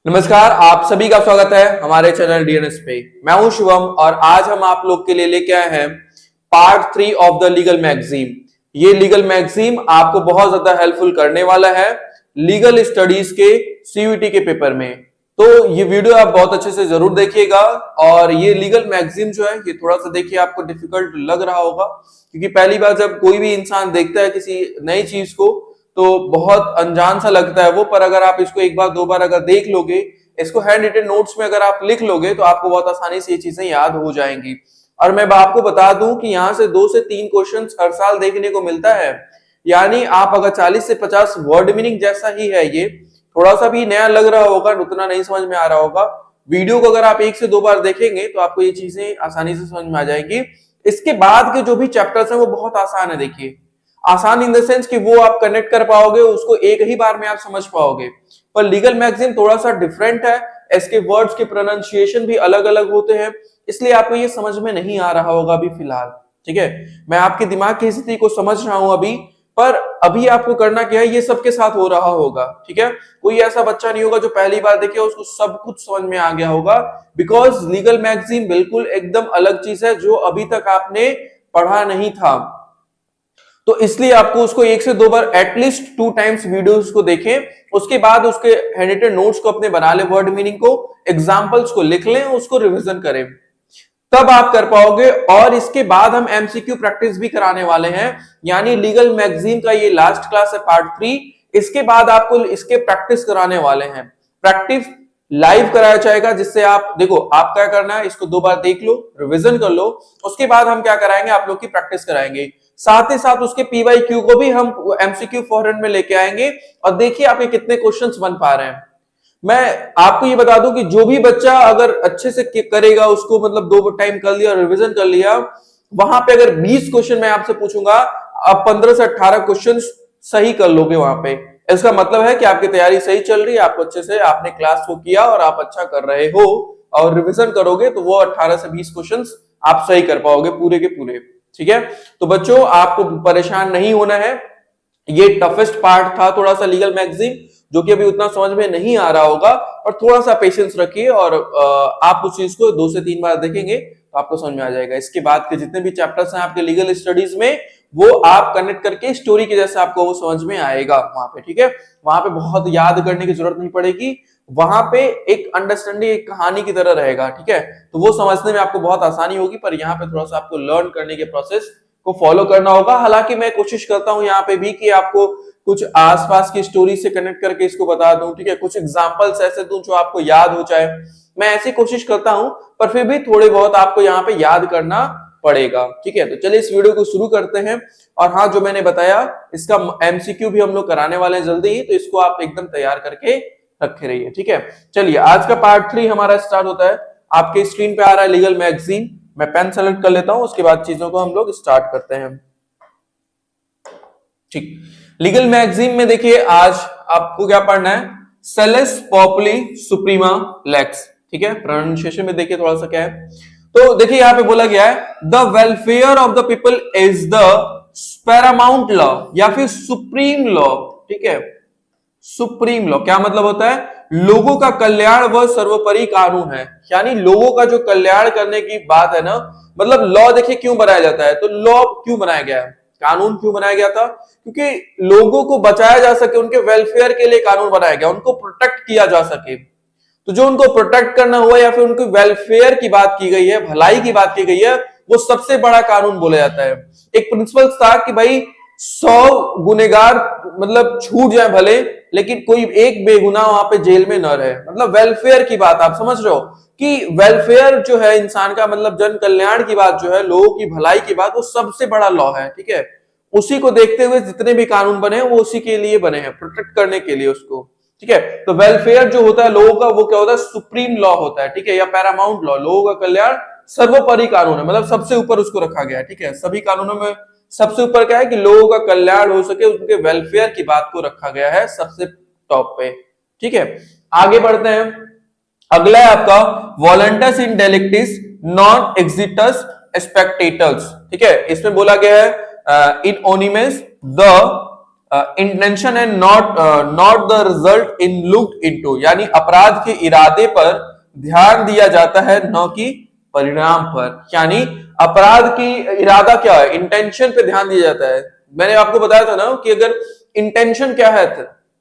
नमस्कार, आप सभी का स्वागत है हमारे चैनल डीएनएस पे। मैं हूं शिवम और आज हम आप लोग के लिए लेके आए हैं part 3 of the legal magazine. ये लीगल मैगजीन आपको बहुत ज्यादा हेल्पफुल करने वाला है लीगल स्टडीज के सीयूईटी के पेपर में। तो ये वीडियो आप बहुत अच्छे से जरूर देखिएगा। और ये लीगल मैगजीन जो है ये थोड़ा सा देखिए आपको डिफिकल्ट लग रहा होगा, क्योंकि पहली बार जब कोई भी इंसान देखता है किसी नई चीज को तो बहुत अनजान सा लगता है वो। पर अगर आप इसको एक बार दो बार अगर देख लोगे, इसको हैंड रिटन नोट्स में अगर आप लिख लोगे तो आपको बहुत आसानी से ये चीजें याद हो जाएंगी। और मैं आपको बता दूं कि यहाँ से 2 से 3 क्वेश्चंस हर साल देखने को मिलता है। यानी आप अगर 40 से 50 वर्ड मीनिंग जैसा ही है, ये थोड़ा सा भी नया लग रहा होगा, उतना नहीं समझ में आ रहा होगा, वीडियो को अगर आप 1 से 2 बार देखेंगे तो आपको ये चीजें आसानी से समझ में आ जाएगी। इसके बाद के जो भी चैप्टर्स हैं वो बहुत आसान है। देखिए, आसान इन द सेंस कि वो आप कनेक्ट कर पाओगे, उसको एक ही बार में आप समझ पाओगे। पर लीगल मैगजीन थोड़ा सा डिफरेंट है, इसके वर्ड्स के प्रोनाउंसिएशन भी अलग अलग होते हैं, इसलिए आपको ये समझ में नहीं आ रहा होगा अभी फिलहाल। ठीक है, मैं आपके दिमाग की स्थिति को समझ रहा हूं अभी, पर अभी आपको करना क्या है, ये सबके साथ हो रहा होगा। ठीक है, कोई ऐसा बच्चा नहीं होगा जो पहली बार देखे उसको सब कुछ समझ में आ गया होगा, बिकॉज लीगल मैगजीन बिल्कुल एकदम अलग चीज है जो अभी तक आपने पढ़ा नहीं था। तो इसलिए आपको उसको 1 से 2 बार एटलीस्ट 2 टाइम्स वीडियोस को देखें, उसके बाद उसके हैंड रिटन नोट्स को अपने बना ले, वर्ड मीनिंग को, एग्जांपल्स को लिख लें, उसको रिवीजन करें, तब आप कर पाओगे। और इसके बाद हम एमसीक्यू प्रैक्टिस भी कराने वाले हैं, यानी लीगल मैगजीन का ये लास्ट क्लास है पार्ट 3। इसके बाद आपको इसके प्रैक्टिस कराने वाले हैं, प्रैक्टिस लाइव कराया जाएगा, जिससे आप देखो आप क्या करना है, इसको 2 बार देख लो, रिवीजन कर लो, उसके बाद हम क्या कराएंगे, आप लोग की प्रैक्टिस कराएंगे। साथ ही साथ उसके पीवाईक्यू को भी हम एमसीक्यू फॉरवर्ड में लेके आएंगे और देखिए आपके कितने क्वेश्चंस बन पा रहे हैं। मैं आपको ये बता दूं कि जो भी बच्चा अगर अच्छे से करेगा, उसको मतलब 2 टाइम कर लिया, रिवीजन कर लिया, वहां पे अगर 20 क्वेश्चन मैं आपसे पूछूंगा, आप 15 से 18 क्वेश्चन सही कर लोगे वहां पे। इसका मतलब है कि आपकी तैयारी सही चल रही है, आपको अच्छे से आपने क्लास को किया और आप अच्छा कर रहे हो, और रिवीजन करोगे तो वो 18 से 20 क्वेश्चन आप सही कर पाओगे पूरे के पूरे। ठीक है, तो बच्चों आपको परेशान नहीं होना है। ये टफेस्ट पार्ट था थोड़ा सा लीगल मैगजीन, जो कि अभी उतना समझ में नहीं आ रहा होगा, और थोड़ा सा पेशेंस रखिए और आप उस चीज को 2 से 3 बार देखेंगे तो आपको समझ में आ जाएगा। इसके बाद के जितने भी चैप्टर्स हैं आपके लीगल स्टडीज में, वो आप कनेक्ट करके स्टोरी के जैसे आपको वो समझ में आएगा वहां पे। ठीक है, वहां पे बहुत याद करने की जरूरत नहीं पड़ेगी, वहां पे एक अंडरस्टैंडिंग, एक कहानी की तरह रहेगा। ठीक है, तो वो समझने में आपको बहुत आसानी होगी, पर यहाँ पे थोड़ा सा आपको लर्न करने के प्रोसेस को फॉलो करना होगा। हालांकि मैं कोशिश करता हूं यहाँ पे भी कि आपको कुछ आसपास की स्टोरी से कनेक्ट करके इसको बता दूं। ठीक है, कुछ एग्जांपल्स ऐसे दूं जो आपको याद हो जाए, मैं ऐसी कोशिश करता हूं, पर फिर भी थोड़े बहुत आपको यहाँ पे याद करना पड़ेगा। ठीक है, तो चलिए इस वीडियो को शुरू करते हैं। और हाँ, जो मैंने बताया इसका एमसीक्यू भी हम लोग कराने वाले हैं जल्दी ही, तो इसको आप एकदम तैयार करके रखे रहिए। ठीक है, चलिए आज का पार्ट 3 हमारा स्टार्ट होता है। आपके स्क्रीन पे आ रहा है लीगल मैगजीन, मैं पेन सेलेक्ट कर लेता हूं, उसके बाद चीजों को हम लोग स्टार्ट करते हैं। ठीक, लीगल मैगजीन में देखिए आज आपको क्या पढ़ना है, सेलेस पॉपुली सुप्रीमा लेक्स। ठीक है, प्रोनाउंसिएशन में देखिए थोड़ा सा क्या है, तो देखिए यहां पे बोला गया है the welfare of the people is the Paramount law या फिर सुप्रीम लॉ। ठीक है, सुप्रीम लॉ क्या मतलब होता है, लोगों का कल्याण वह सर्वोपरि कानून है। यानी लोगों का जो कल्याण करने की बात है ना, मतलब लॉ देखिए क्यों बनाया जाता है, तो लॉ क्यों बनाया गया है, कानून क्यों बनाया गया था, क्योंकि लोगों को बचाया जा सके, उनके वेलफेयर के लिए कानून बनाया गया, उनको प्रोटेक्ट किया जा सके। तो जो उनको प्रोटेक्ट करना हुआ या फिर उनके वेलफेयर की बात की गई है, भलाई की बात की गई है, वो सबसे बड़ा कानून बोला जाता है। एक प्रिंसिपल था कि भाई 100 गुनेगार मतलब छूट जाए भले, लेकिन कोई एक बेगुनाह वहां पे जेल में न रहे, मतलब वेलफेयर की बात आप समझ रहे हो कि वेलफेयर जो है इंसान का, मतलब जन कल्याण की बात जो है, लोगों की भलाई की बात, वो सबसे बड़ा लॉ है। ठीक है, उसी को देखते हुए जितने भी कानून बने हैं वो उसी के लिए बने हैं, प्रोटेक्ट करने के लिए उसको। ठीक है, तो वेलफेयर जो होता है लोगों का, वो क्या होता है, सुप्रीम लॉ होता है। ठीक है, या पैरामाउंट लॉ, लोगों का कल्याण सर्वोपरि कानून है, मतलब सबसे ऊपर उसको रखा गया है। ठीक है, सभी कानूनों में सबसे ऊपर क्या है कि लोगों का कल्याण हो सके, उनके वेलफेयर की बात को रखा गया है सबसे टॉप पे। ठीक है, आगे बढ़ते हैं। अगला है आपका वॉलंटस इन डेलिक्टिस नॉन एग्जिटस स्पेक्टेटर्स। ठीक है, इसमें बोला गया है इन ओनिमेस the intention and not the result in looked into, यानी अपराध के इरादे पर ध्यान दिया जाता है न कि परिणाम पर। यानी अपराध की इरादा क्या है, इंटेंशन पे ध्यान दिया जाता है। मैंने आपको बताया था ना कि अगर इंटेंशन क्या है,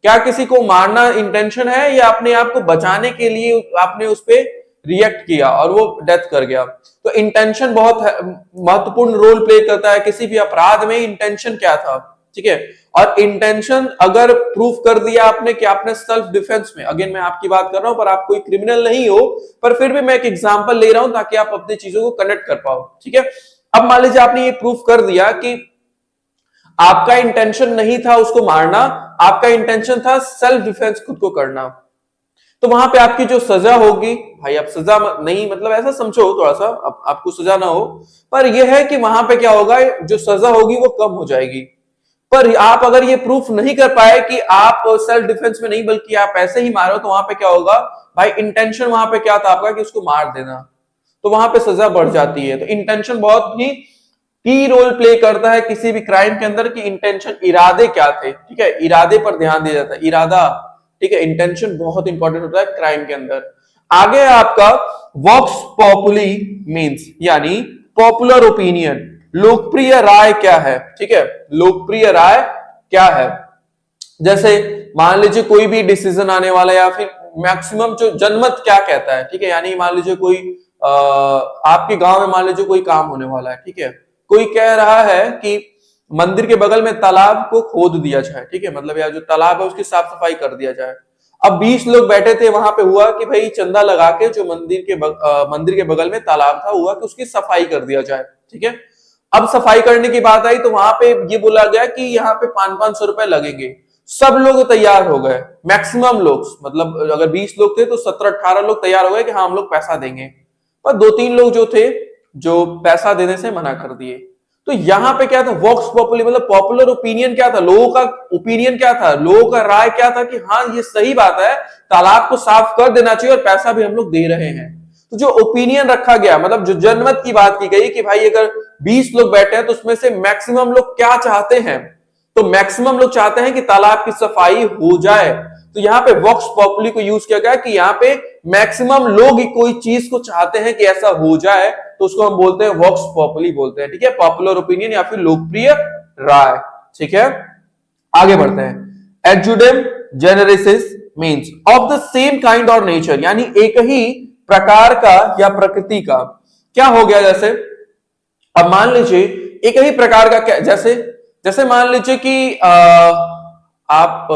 क्या किसी को मारना इंटेंशन है या अपने आप को बचाने के लिए आपने उस पर रिएक्ट किया और वो डेथ कर गया। तो इंटेंशन बहुत महत्वपूर्ण रोल प्ले करता है किसी भी अपराध में। इंटेंशन क्या था, ठीक है। और इंटेंशन अगर प्रूफ कर दिया आपने कि आपने सेल्फ डिफेंस में, अगेन मैं आपकी बात कर रहा हूं पर आप कोई क्रिमिनल नहीं हो, पर फिर भी मैं एक एग्जांपल ले रहा हूं ताकि आप अपनी चीजों को कनेक्ट कर पाओ, ठीक है। अब मान लीजिए आपने ये प्रूफ कर दिया कि आपका इंटेंशन नहीं था उसको मारना, आपका इंटेंशन था सेल्फ डिफेंस खुद को करना। तो वहां पे आपकी जो सजा होगी, भाई आप सजा नहीं मतलब ऐसा समझो थोड़ा सा, आपको सजा ना हो, पर यह है कि वहां पे क्या होगा, जो सजा होगी वो कम हो जाएगी। पर आप अगर ये प्रूफ नहीं कर पाए कि आप सेल्फ डिफेंस में नहीं बल्कि आप ऐसे ही मारो, तो वहां पे क्या होगा भाई, इंटेंशन वहां पे क्या था आपका कि उसको मार देना, तो वहां पे सजा बढ़ जाती है। तो इंटेंशन बहुत ही की रोल प्ले करता है किसी भी क्राइम के अंदर कि इंटेंशन, इरादे क्या थे, ठीक है। इरादे पर ध्यान दिया जाता है, इरादा, ठीक है। इंटेंशन बहुत इंपॉर्टेंट होता है क्राइम के अंदर। आगे आपका वॉक्स पॉपुली मींस, यानी पॉपुलर ओपिनियन, लोकप्रिय राय क्या है, ठीक है। लोकप्रिय राय क्या है, जैसे मान लीजिए कोई भी डिसीजन आने वाला है या फिर मैक्सिमम जो जनमत क्या कहता है, ठीक है। यानी मान लीजिए कोई आपके गांव में मान लीजिए कोई काम होने वाला है, ठीक है। कोई कह रहा है कि मंदिर के बगल में तालाब को खोद दिया जाए, ठीक है, मतलब या जो तालाब है उसकी साफ सफाई कर दिया जाए। अब 20 लोग बैठे थे, वहां पे हुआ कि भाई चंदा लगा के जो मंदिर के बगल में तालाब था, हुआ कि उसकी सफाई कर दिया जाए, ठीक है। अब सफाई करने की बात आई तो वहां पे ये बोला गया कि यहाँ पे 500-500 रुपए लगेंगे। सब लोग तैयार हो गए, मैक्सिमम लोग, मतलब अगर 20 लोग थे तो 17-18 लोग तैयार हो गए कि हाँ हम लोग पैसा देंगे। पर 2-3 लोग जो थे जो पैसा देने से मना कर दिए। तो यहां पे क्या था, वॉक्स पॉपुलर, मतलब पॉपुलर ओपिनियन क्या था, लोगों का ओपिनियन क्या था, लोगों का राय क्या था कि हाँ ये सही बात है, तालाब को साफ कर देना चाहिए और पैसा भी हम लोग दे रहे हैं। तो जो ओपिनियन रखा गया, मतलब जो जनमत की बात की गई कि भाई अगर 20 लोग बैठे हैं तो उसमें से मैक्सिमम लोग क्या चाहते हैं, तो मैक्सिमम लोग चाहते हैं कि तालाब की सफाई हो जाए। तो यहाँ पे वॉक्स पॉपुली को यूज किया गया कि यहाँ पे मैक्सिमम लोग कोई चीज को चाहते हैं कि ऐसा हो जाए, तो उसको हम बोलते हैं वॉक्स पॉपुली बोलते हैं, ठीक है। पॉपुलर ओपिनियन या फिर लोकप्रिय राय, ठीक है। आगे बढ़ते हैं। एडजुडेम जेनेरेसिस means of the same kind और नेचर, यानी एक ही प्रकार का या प्रकृति का। क्या हो गया, जैसे अब मान लीजिए एक ही प्रकार का, क्या जैसे जैसे मान लीजिए कि आप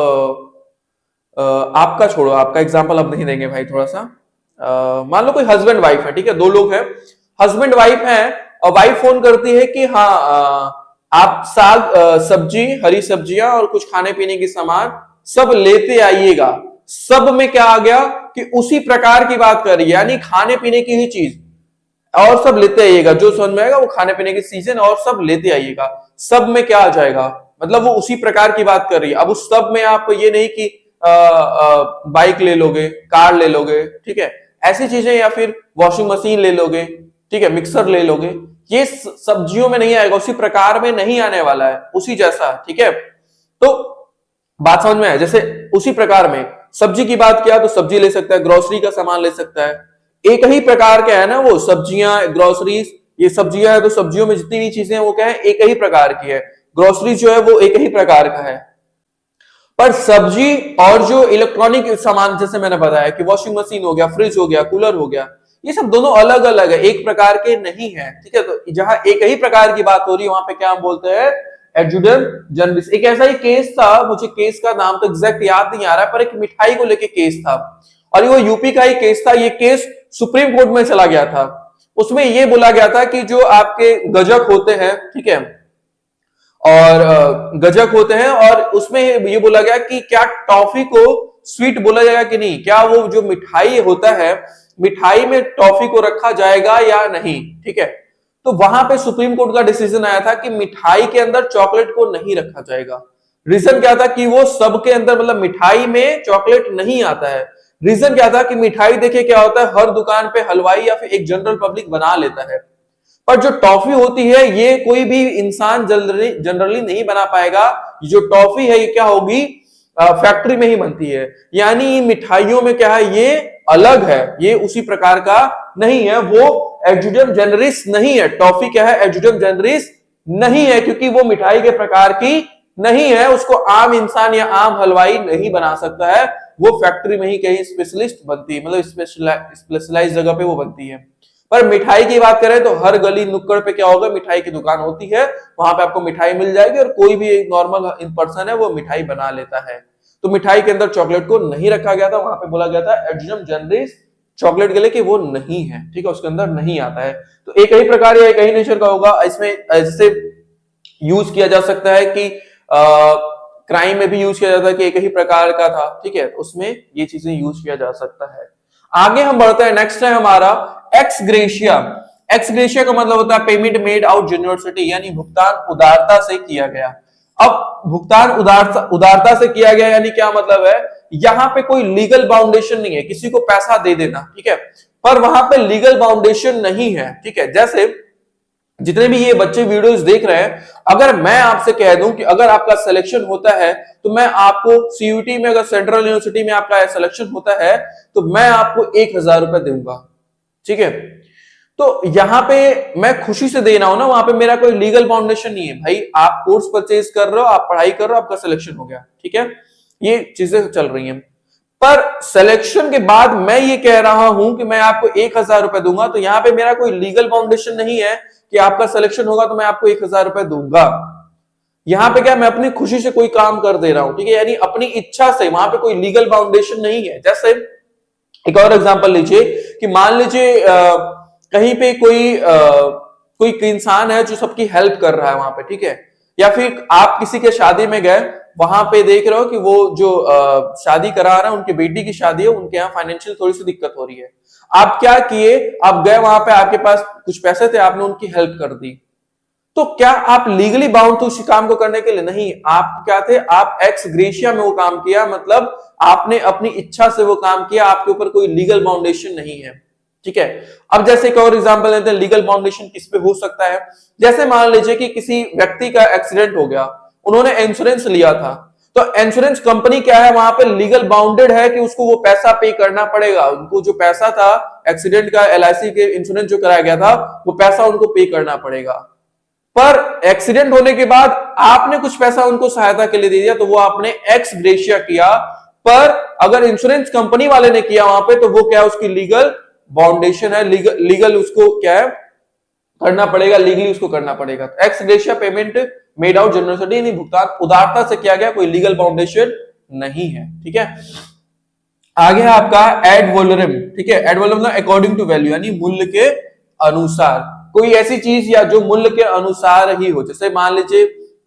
आपका छोड़ो, आपका एग्जांपल अब नहीं देंगे भाई, थोड़ा सा मान लो कोई हस्बैंड वाइफ है, ठीक है, 2 लोग हैं, हस्बैंड वाइफ हैं, और वाइफ फोन करती है कि हाँ आप साग सब्जी, हरी सब्जियां और कुछ खाने पीने की सामान सब लेते आइएगा। सब में क्या आ गया कि उसी प्रकार की बात कर रही है, यानी खाने पीने की ही चीज, और सब लेते आइएगा, जो समझ में आएगा वो खाने पीने की सीजन, और सब लेते आइएगा। सब में क्या आ जाएगा, मतलब वो उसी प्रकार की बात कर रही है। अब उस सब में आप ये नहीं कि बाइक ले लोगे, कार ले लोगे, ठीक है, ऐसी चीजें, या फिर वॉशिंग मशीन ले लोगे, ठीक है, मिक्सर ले लोगे, ये सब्जियों में नहीं आएगा, उसी प्रकार में नहीं आने वाला है, उसी जैसा, ठीक है। तो बात समझ में आए, जैसे उसी प्रकार में सब्जी की बात किया तो सब्जी ले सकता है, ग्रोसरी का सामान ले सकता है, एक ही प्रकार के है ना वो सब्जियां, ग्रोसरीज, ये सब्जियां है तो सब्जियों में जितनी भी चीजें हैं वो क्या है, एक ही प्रकार की है। ग्रोसरी जो है वो एक ही प्रकार का है। पर सब्जी और जो इलेक्ट्रॉनिक सामान, जैसे मैंने बताया कि वॉशिंग मशीन हो गया, फ्रिज हो गया, कूलर हो गया, ये सब दोनों अलग अलग है, एक प्रकार के नहीं है, ठीक है। तो जहां एक ही प्रकार की बात हो रही है वहां पे क्या हम बोलते हैं, एडजुडेम जनरलिस। एक ऐसा ही केस था, मुझे केस का नाम तो एग्जैक्ट याद नहीं आ रहा है, पर एक मिठाई को लेके केस था, और वो यूपी का ही केस था। ये केस सुप्रीम कोर्ट में चला गया था। उसमें ये बोला गया था कि जो आपके गजक होते हैं, ठीक है, और गजक होते हैं, और उसमें ये बोला गया कि क्या टॉफी को स्वीट बोला जाएगा कि नहीं, क्या वो जो मिठाई होता है, मिठाई में टॉफी को रखा जाएगा या नहीं, ठीक है। तो वहां पे सुप्रीम कोर्ट का डिसीजन आया था कि मिठाई के अंदर चॉकलेट को नहीं रखा जाएगा। रीजन क्या था कि वो सबके अंदर, मतलब मिठाई में चॉकलेट नहीं आता है। रीजन क्या था कि मिठाई देखिए क्या होता है, हर दुकान पे हलवाई या फिर एक जनरल पब्लिक बना लेता है, पर जो टॉफी होती है ये कोई भी इंसान जनरली नहीं बना पाएगा। जो टॉफी है ये क्या होगी, फैक्ट्री में ही बनती है। यानी मिठाइयों में क्या है, ये अलग है, ये उसी प्रकार का नहीं है, वो एड्यूजम जेनरिस नहीं है। टॉफी क्या है, एड्यूजम जेनरिस नहीं है, क्योंकि वो मिठाई के प्रकार की नहीं है। उसको आम इंसान या आम हलवाई नहीं बना सकता है, वो फैक्ट्री में ही कहीं स्पेशलिस्ट बनती है, मतलब स्पेशलाइज जगह पे वो बनती है। पर मिठाई की बात करें तो हर गली नुक्कड़ पे क्या होगा, मिठाई की दुकान होती है, वहां पे आपको मिठाई मिल जाएगी और कोई भी नॉर्मल इन पर्सन है वो मिठाई बना लेता है। तो मिठाई के अंदर चॉकलेट को नहीं रखा गया था, वहां पे बोला गया था एड्यूजम जेनरिस चॉकलेट के लिए कि वो नहीं है, ठीक है, उसके अंदर नहीं आता है। तो एक ही प्रकार या एक ही नेचर का होगा। इसमें ऐसे यूज किया जा सकता है कि क्राइम में भी यूज किया जाता है कि एक ही प्रकार का था, ठीक है, उसमें ये चीजें यूज किया जा सकता है। आगे हम बढ़ते हैं, नेक्स्ट है हमारा एक्स ग्रेशिया। एक्स ग्रेशिया का मतलब होता है पेमेंट मेड आउट जेन्युइनिटी, यानी भुगतान उदारता से किया गया। अब भुगतान उदारता से किया गया यानी क्या मतलब है, यहां पे कोई लीगल बाउंडेशन नहीं है, किसी को पैसा दे देना, ठीक है, पर वहां पे लीगल बाउंडेशन नहीं है, ठीक है। जैसे जितने भी ये बच्चे वीडियोस देख रहे हैं, अगर मैं आपसे कह दूं कि अगर आपका सिलेक्शन होता है तो मैं आपको सीयूटी में, अगर सेंट्रल यूनिवर्सिटी में आपका सिलेक्शन होता है तो मैं आपको 1,000 रुपए दूंगा, ठीक है। तो यहां पे मैं खुशी से देना हो ना, वहां पे मेरा कोई लीगल बाउंडेशन नहीं है। भाई आप कोर्स परचेज कर रहे हो, आप पढ़ाई कर रहे हो, आपका सिलेक्शन हो गया, ठीक है, ये चीजें चल रही हैं। पर सिलेक्शन के बाद मैं ये कह रहा हूं कि मैं आपको 1,000 रुपए दूंगा, तो यहां पे मेरा कोई लीगल बाउंडेशन नहीं है कि आपका सिलेक्शन होगा तो मैं आपको 1,000 रुपए दूंगा। यहां पे क्या, मैं अपनी खुशी से कोई काम कर दे रहा हूं, ठीक है, यानी अपनी इच्छा से, वहां पे कोई लीगल बाउंडेशन नहीं है। जैसे एक और एग्जांपल लीजिए कि मान लीजिए कहीं पे कोई इंसान है जो सबकी हेल्प कर रहा है वहां पे, ठीक है, या फिर आप किसी के शादी में गए, वहां पे देख रहे हो कि वो जो शादी करा रहा है उनकी बेटी की शादी है, उनके यहाँ फाइनेंशियल थोड़ी सी दिक्कत हो रही है। आप क्या किए, आप गए वहां पे, आपके पास कुछ पैसे थे, आपने उनकी हेल्प कर दी। तो क्या आप लीगली बाउंड थे उसी काम को करने के लिए? नहीं, आप क्या थे, आप एक्स ग्रेशिया में वो काम किया, मतलब आपने अपनी इच्छा से वो काम किया, आपके ऊपर कोई लीगल बाउंडेशन नहीं है, ठीक है। अब जैसे एक और एग्जांपल लेते हैं, लीगल बाउंडेशन किस पे हो सकता है। जैसे मान लीजिए कि किसी व्यक्ति का एक्सीडेंट हो गया, उन्होंने इंश्योरेंस लिया था, तो इंश्योरेंस कंपनी क्या है, वहां पे लीगल बाउंडेड है कि उसको वो पैसा पे करना पड़ेगा। उनको जो पैसा था एक्सीडेंट का, एलआईसी के इंश्योरेंस जो कराया गया था, वो पैसा उनको पे करना पड़ेगा। पर एक्सीडेंट होने के बाद आपने कुछ पैसा उनको सहायता के लिए दे दिया, तो वो आपने एक्स ग्रेशिया किया। पर अगर इंश्योरेंस कंपनी वाले ने किया वहां पे, तो वो क्या है, उसकी लीगल बाउंडेशन है, लीगल उसको क्या है करना पड़ेगा, लीगली उसको करना पड़ेगा। X gratia payment made out generosity, यानी भुगतान उदारता से किया गया, कोई लीगल बाउंडेशन नहीं है, ठीक है। आगे है आपका एड वोलरम, ठीक है, एड वोलरम अकॉर्डिंग टू वैल्यू, यानी मूल्य के अनुसार, कोई ऐसी चीज या जो मूल्य के अनुसार ही हो। जैसे मान लीजिए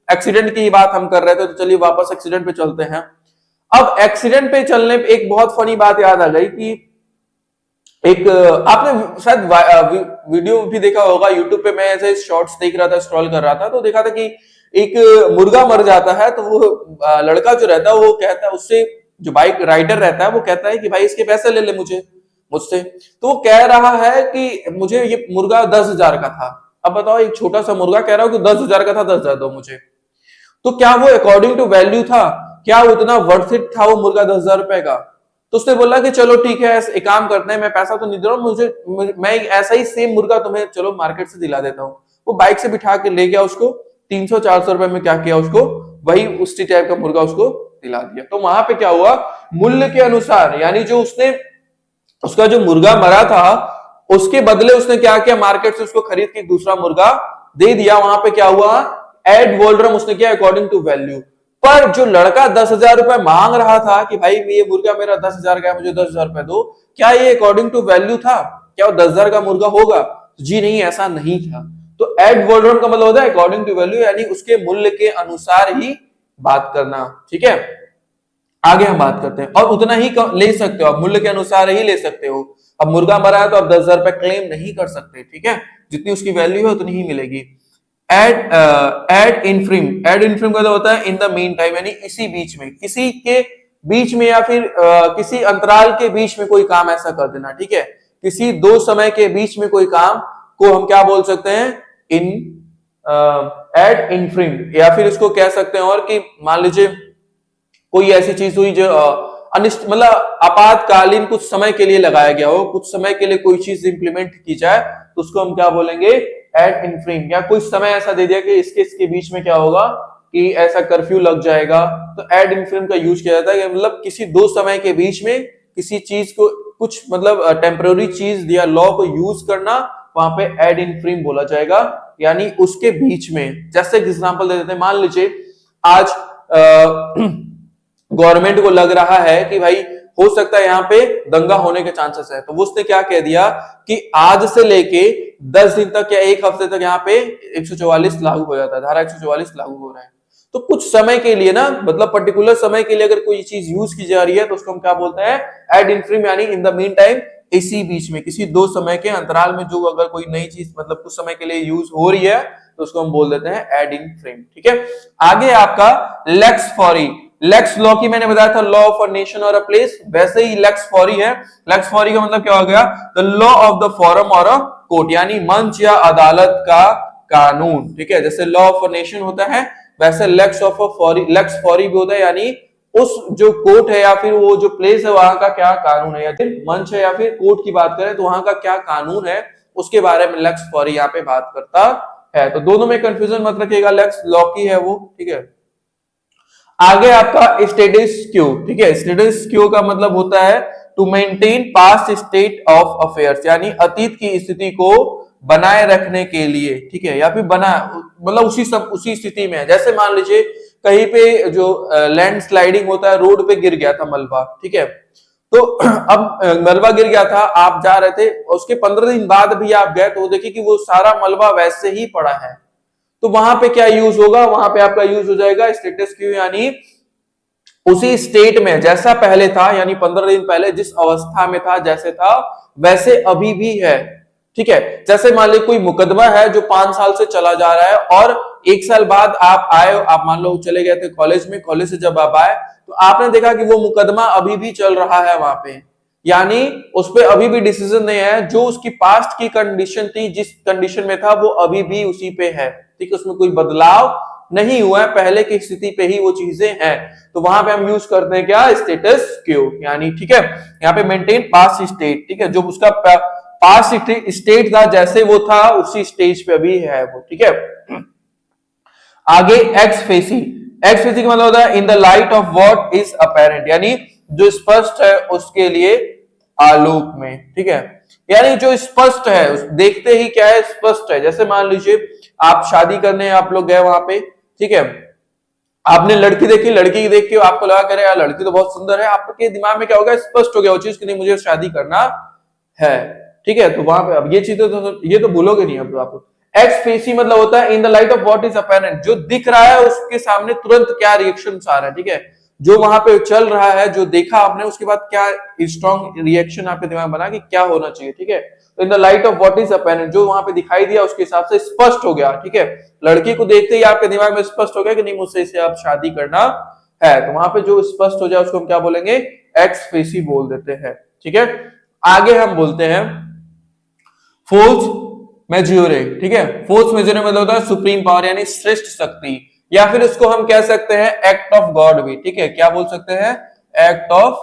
एक्सीडेंट की बात हम कर रहे थे, तो चलिए वापस एक्सीडेंट पे चलते हैं। अब एक्सीडेंट पे चलने पे एक बहुत फनी बात याद आ गई कि एक आपने शायद वीडियो भी देखा होगा यूट्यूब पे, मैं ऐसे शॉर्ट्स देख रहा था, स्क्रॉल कर रहा था, तो देखा था कि एक मुर्गा मर जाता है, तो वो लड़का जो रहता है वो कहता है उससे, जो बाइक राइडर रहता है वो कहता है कि भाई इसके पैसे ले ले मुझसे। तो वो कह रहा है कि मुझे ये मुर्गा 10,000 का था। अब बताओ, एक छोटा सा मुर्गा कह रहा हो कि 10,000 का था, 10,000 दो मुझे। तो क्या वो अकॉर्डिंग टू वैल्यू था? क्या उतना वर्थ इट था वो मुर्गा 10,000 रुपए का? तो उसने बोला कि चलो ठीक है, एक काम करते हैं, मैं पैसा तो नहीं दे रहा हूँ, मैं ऐसा ही सेम मुर्गा तुम्हें चलो मार्केट से दिला देता हूँ। वो बाइक से बिठा के ले गया उसको, 300-400 रुपए में क्या किया उसको, वही उसी टाइप का मुर्गा उसको दिला दिया। तो वहां पे क्या हुआ, मूल्य के अनुसार, यानी जो उसका जो मुर्गा मरा था उसके बदले उसने क्या किया, मार्केट से उसको खरीद के दूसरा मुर्गा दे दिया। वहां पे क्या हुआ, एड वोल्ड्रम उसने किया अकॉर्डिंग टू वैल्यू। पर जो लड़का 10,000 रुपए मांग रहा था कि भाई ये मुर्गा मेरा 10,000 का है, मुझे 10,000 रुपए दो, क्या ये अकॉर्डिंग टू वैल्यू था? क्या वो 10,000 का मुर्गा होगा? जी नहीं, ऐसा नहीं था। तो एड वोल्ड्रम का मतलब होता है अकॉर्डिंग टू वैल्यू, यानी उसके मूल्य के अनुसार ही बात करना, ठीक है। आगे हम बात करते हैं, और उतना ही ले सकते हो आप, मूल्य के अनुसार ही ले सकते हो। अब मुर्गा मरा है तो आप 10,000 रुपए क्लेम नहीं कर सकते, ठीक है, जितनी उसकी वैल्यू है उतनी ही मिलेगी। एड इनफ्रीम का मतलब होता है इन द मीन टाइम, यानी इसी बीच में, किसी के बीच में, या फिर किसी अंतराल के बीच में कोई काम ऐसा कर देना, ठीक है, किसी दो समय के बीच में कोई काम को हम क्या बोल सकते हैं, इन एड इनफ्रिम, या फिर इसको कह सकते हैं और कि मान लीजिए कोई ऐसी चीज हुई जो अनिष्ट मतलब आपातकालीन कुछ समय के लिए लगाया गया हो, कुछ समय के लिए कोई चीज इंप्लीमेंट की जाए तो उसको हम क्या बोलेंगे, एड इनफ्रिम। या कुछ समय ऐसा दे दिया कि इसके बीच में क्या होगा कि ऐसा कर्फ्यू लग जाएगा, तो एड इनफ्रिम का यूज किया जाता है। मतलब किसी दो समय के बीच में किसी चीज को कुछ मतलब टेम्पररी चीज या लॉ को यूज करना, वहां पे एड इनफ्रिम बोला जाएगा, यानी उसके बीच में। जैसे एग्जांपल दे देते हैं, मान लीजिए आज गवर्नमेंट को लग रहा है कि भाई हो सकता है यहाँ पे दंगा होने के चांसेस है, तो उसने क्या कह दिया कि आज से लेके 10 दिन तक या एक हफ्ते तक यहाँ पे 144 लागू हो जाता है, धारा 144 लागू हो रहा है। तो कुछ समय के लिए ना, मतलब पर्टिकुलर समय के लिए अगर कोई चीज यूज की जा रही है तो उसको हम क्या बोलते हैं, एड इनफ्रिम, यानी इन द मीन टाइम, इसी बीच में किसी दो समय के अंतराल में जो अगर कोई नई चीज मतलब कुछ समय के लिए यूज हो रही है तो उसको हम बोल देते हैं एड इनफ्रिम। ठीक है, आगे आपका लेक्स फॉरी। लेक्स लॉ की मैंने बताया था लॉ ऑफ अ नेशन और अ प्लेस, वैसे ही लेक्स फॉरी है। लेक्स फॉरी का मतलब क्या हो गया, the law of the forum और अ कोर्ट, यानी मंच या अदालत का कानून। ठीक है, जैसे लॉ ऑफ अ नेशन होता है वैसे लेक्स फॉरी भी होता है, यानी उस जो कोर्ट है या फिर वो जो प्लेस है वहां का क्या कानून है, या फिर मंच है या फिर कोर्ट की बात करें तो वहां का क्या कानून है उसके बारे में लेक्स फॉरी यहाँ पे बात करता है। तो दोनों में कंफ्यूजन मत रखिएगा, लेक्स लॉ की है वो। ठीक है, आगे आपका स्टेटस क्यू। ठीक है, स्टेटस क्यू का मतलब होता है to maintain past state of affairs, यानी अतीत की स्थिति को बनाए रखने के लिए। ठीक है, या फिर बना मतलब उसी स्थिति में है। जैसे मान लीजिए कहीं पे जो लैंड स्लाइडिंग होता है, रोड पे गिर गया था मलबा, ठीक है, तो अब मलबा गिर गया था, आप जा रहे थे, उसके 15 दिन बाद भी आप गए तो देखिए कि वो सारा मलबा वैसे ही पड़ा है, तो वहां पे क्या यूज होगा, वहां पे आपका यूज हो जाएगा स्टेटस क्यू, यानी उसी स्टेट में जैसा पहले था, यानी 15 दिन पहले जिस अवस्था में था जैसे था वैसे अभी भी है। ठीक है, जैसे मान लीजिए कोई मुकदमा है जो 5 साल से चला जा रहा है और 1 साल बाद आप आए, आप मान लो चले गए थे कॉलेज में, कॉलेज से जब आप आए तो आपने देखा कि वो मुकदमा अभी भी चल रहा है वहां पे, यानी उस पर अभी भी डिसीजन नहीं है, जो उसकी पास्ट की कंडीशन थी, जिस कंडीशन में था वो अभी भी उसी पे है। ठीक है, उसमें कोई बदलाव नहीं हुआ है, पहले की स्थिति पे ही वो चीजें हैं, तो वहां पे हम यूज करते हैं क्या, स्टेटस क्यू, यानी ठीक है यहाँ पे मेंटेन पास्ट स्टेट। ठीक है, जो उसका पास्ट स्टेट था जैसे वो था उसी स्टेज पे अभी है वो। ठीक है, आगे एक्स फेसी। एक्स फेसी का मतलब होता है in the light of what is apparent, यानी जो स्पष्ट है उसके लिए आलोक में। ठीक है, यानी जो स्पष्ट है, देखते ही क्या है, स्पष्ट है। जैसे मान लीजिए आप शादी करने आप लोग गए वहां पे, ठीक है, आपने लड़की देखी, लड़की देख के आपको लगा करे यार लड़की तो बहुत सुंदर है, आपके दिमाग में क्या होगा, स्पष्ट हो गया वो चीज कि नहीं मुझे शादी करना है। ठीक है, तो वहां पे अब ये चीजें तो ये तो भूलोगे नहीं अब आप। एक्स फेसी मतलब होता है in the light of what is apparent, जो दिख रहा है उसके सामने तुरंत क्या रिएक्शन आ रहा है। ठीक है, जो वहां पे चल रहा है, जो देखा आपने, उसके बाद क्या स्ट्रॉन्ग रिएक्शन आपके दिमाग में बना कि क्या होना चाहिए। ठीक है, तो in the light of what is apparent, जो वहां पे दिखाई दिया उसके हिसाब से स्पष्ट हो गया। ठीक है, लड़की को देखते ही आपके दिमाग में स्पष्ट हो गया कि नहीं मुझसे इसे आप शादी करना है, तो वहां पे जो स्पष्ट हो जाए उसको हम क्या बोलेंगे, एक्स फेसी बोल देते हैं। ठीक है, आगे हम बोलते हैं फोर्स मेज्योरे। ठीक है, फोर्स मेज्योरे मतलब होता है सुप्रीम पावर, यानी श्रेष्ठ शक्ति, या फिर इसको हम कह सकते हैं एक्ट ऑफ गॉड भी। ठीक है, क्या बोल सकते हैं, एक्ट ऑफ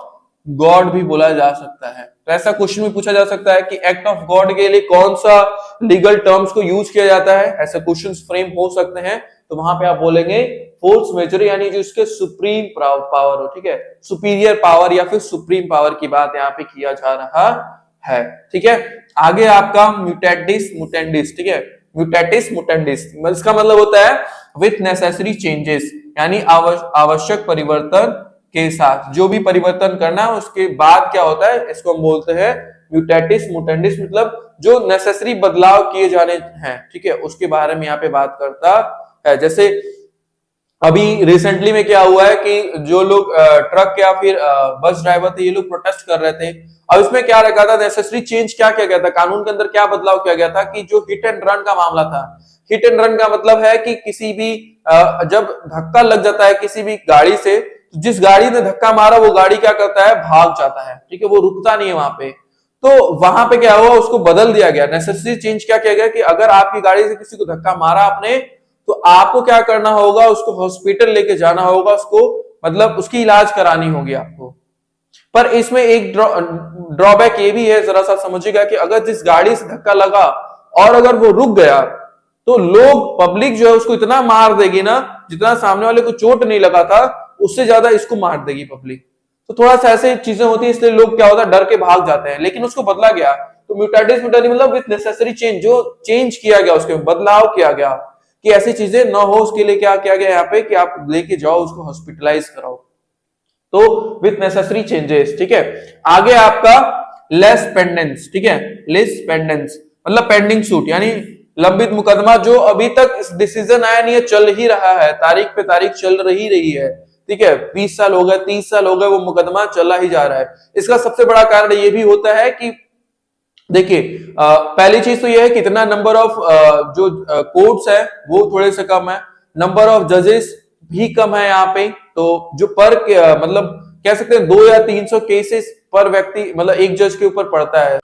गॉड भी बोला जा सकता है। तो ऐसा क्वेश्चन भी पूछा जा सकता है कि एक्ट ऑफ गॉड के लिए कौन सा लीगल टर्म्स को यूज किया जाता है, ऐसे क्वेश्चंस फ्रेम हो सकते हैं। तो वहां पे आप बोलेंगे फोर्स मेजर, यानी जो इसके सुप्रीम पावर हो। ठीक है, सुपीरियर पावर या फिर सुप्रीम पावर की बात यहाँ पे किया जा रहा है। ठीक है, आगे आपका म्यूटेटिस मुटेंडिस। ठीक है, म्यूटेटिस मुटेंडिस इसका मतलब होता है विथ नेसेसरी चेंजेस, यानी आवश्यक परिवर्तन के साथ, जो भी परिवर्तन करना है उसके बाद क्या होता है, इसको हम बोलते हैं म्यूटेटिस मुटेंडिस, मतलब जो नेसेसरी बदलाव किए जाने हैं। ठीक है, उसके बारे में यहाँ पे बात करता है। जैसे अभी रिसेंटली में क्या हुआ है कि जो लोग ट्रक या फिर बस ड्राइवर थे, ये लोग प्रोटेस्ट कर रहे थे। अब इसमें क्या रखा था, नेसेसरी चेंज क्या किया गया था, कानून के अंदर क्या बदलाव किया गया था कि जो हिट एंड रन का मामला था, हिट एंड रन का मतलब है कि किसी भी जब धक्का लग जाता है किसी भी गाड़ी से, तो जिस गाड़ी ने धक्का मारा वो गाड़ी क्या करता है, भाग जाता है। ठीक है, वो रुकता नहीं है वहां पे। तो वहां पे क्या हुआ, उसको बदल दिया गया। नेसेसरी चेंज क्या किया गया कि अगर आपकी गाड़ी से किसी को धक्का मारा आपने, तो आपको क्या करना होगा, उसको हॉस्पिटल लेके जाना होगा, उसको मतलब उसकी इलाज करानी होगी आपको। पर इसमें एक ड्रॉबैक ये भी है, जरा सा समझिएगा, कि अगर जिस गाड़ी से धक्का लगा और अगर वो रुक गया, तो लोग, पब्लिक जो है उसको इतना मार देगी ना, जितना सामने वाले को चोट नहीं लगा था उससे ज्यादा इसको मार देगी पब्लिक। तो थोड़ा सा ऐसे चीजें होती है, इसलिए लोग क्या होता है, डर के भाग जाते हैं। लेकिन उसको बदला गया, तो म्यूटेटिस म्यूटेंडी मतलब विथ नेसेसरी चेंज, जो चेंज किया गया, उसके बदलाव किया गया कि ऐसी चीजें ना हो, उसके लिए क्या किया गया यहाँ पे कि आप लेके जाओ उसको, हॉस्पिटलाइज कराओ। तो विथ नेसेसरी चेंजेस, ठीक है। आगे आपका लेस पेंडेंस, ठीक है। लेस पेंडेंस मतलब पेंडिंग सूट, यानी लंबित मुकदमा, जो अभी तक डिसीजन आया नहीं है, चल ही रहा है, तारीख पे तारीख चल रही है, ठीक है। 20 साल हो गए, 30 साल हो गए, वो मुकदमा चला ही जा रहा है। इसका सबसे बड़ा कारण ये भी होता है कि देखिए, पहली चीज तो यह है कितना नंबर ऑफ जो कोर्ट्स है वो थोड़े से कम है, नंबर ऑफ जजेस भी कम है यहाँ पे। तो जो पर मतलब कह सकते हैं 2 या 300 केसेस पर व्यक्ति, मतलब एक जज के ऊपर पड़ता है।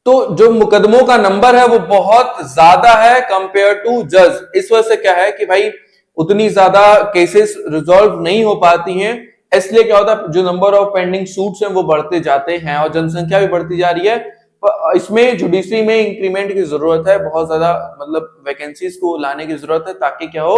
तो जो मुकदमों का नंबर है वो बहुत ज्यादा है कंपेयर टू जज। इस वजह से क्या है कि भाई उतनी ज्यादा केसेस रिजॉल्व नहीं हो पाती हैं, इसलिए क्या होता है, जो नंबर ऑफ पेंडिंग सूट्स हैं वो बढ़ते जाते हैं और जनसंख्या भी बढ़ती जा रही है। इसमें जुडिशरी में इंक्रीमेंट की जरूरत है, बहुत ज्यादा मतलब वैकेंसीज को लाने की जरूरत है, ताकि क्या हो,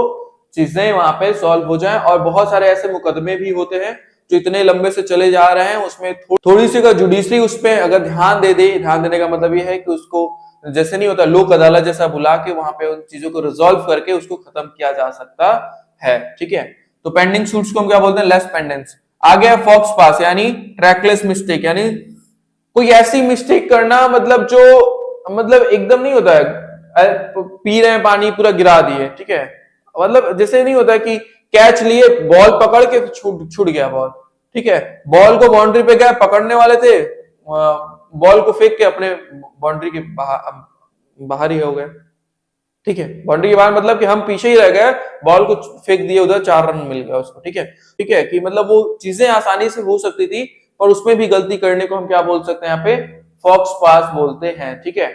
चीजें वहां पे सॉल्व हो जाएं। और बहुत सारे ऐसे मुकदमे भी होते हैं जो इतने लंबे से चले जा रहे हैं, उसमें थोड़ी सी का जुडिशरी उस पर अगर ध्यान दे दे, ध्यान देने का मतलब ये है कि उसको जैसे नहीं होता लोक अदालत जैसा बुला के वहां पे उन चीजों को रिजॉल्व करके उसको खत्म किया जा सकता है, ठीक है। तो पेंडिंग सूट्स को हम क्या बोलते हैं, लेस पेंडेंस। आगे है फॉक्स पास, यानी ट्रैकलेस मिस्टेक, यानी कोई ऐसी मिस्टेक करना, मतलब जो मतलब एकदम नहीं होता है, पी रहे हैं पानी पूरा गिरा दिए, ठीक है। मतलब जैसे नहीं होता कि कैच लिए, बॉल पकड़ के छूट गया बॉल, ठीक है। बॉल को बाउंड्री पे गया, पकड़ने वाले थे, बॉल को फेंक के अपने बाउंड्री के बाहर ही हो गए, ठीक है। बाउंड्री के बाहर मतलब कि हम पीछे ही रह गए, बॉल को फेंक दिए उधर, 4 रन मिल गया उसको, ठीक है। ठीक है कि मतलब वो चीजें आसानी से हो सकती थी, पर उसमें भी गलती करने को हम क्या बोल सकते हैं यहाँ पे, फॉक्स पास बोलते हैं, ठीक है।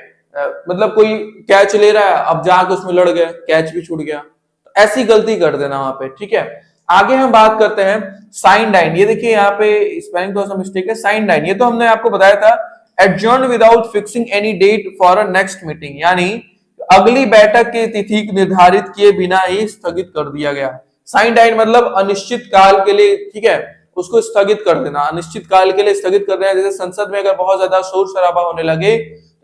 मतलब कोई कैच ले रहा है, अब जाके उसमें लड़ गए, कैच भी छूट गया, तो ऐसी गलती कर देना वहां पे, ठीक है। आगे हम बात करते हैं साइन डाइन। ये देखिए यहाँ पे स्पेलिंग थोड़ा सा मिस्टेक है, साइन डाइन, ये तो हमने आपको बताया था, adjourn without fixing any date for a next meeting, यानी अगली बैठक की तिथि निर्धारित किए बिना ही स्थगित कर दिया गया। साइन डाइन मतलब अनिश्चित काल के लिए, ठीक है, उसको स्थगित कर देना, अनिश्चित काल के लिए स्थगित कर देना। जैसे संसद में अगर बहुत ज्यादा शोर शराबा होने लगे,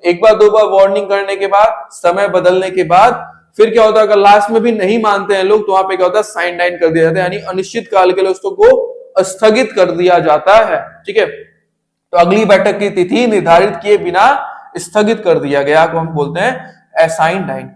एक बार 2 बार वार्निंग करने के बाद, समय बदलने के बाद, फिर क्या होता है, अगर लास्ट में भी नहीं मानते हैं लोग, तो वहां पे क्या होता है, साइन डाइन कर दिया जाता है, यानी अनिश्चित काल के लिए उसको स्थगित कर दिया जाता है, ठीक है। तो अगली बैठक की तिथि निर्धारित किए बिना स्थगित कर दिया गया को हम बोलते हैं असाइन डाइन।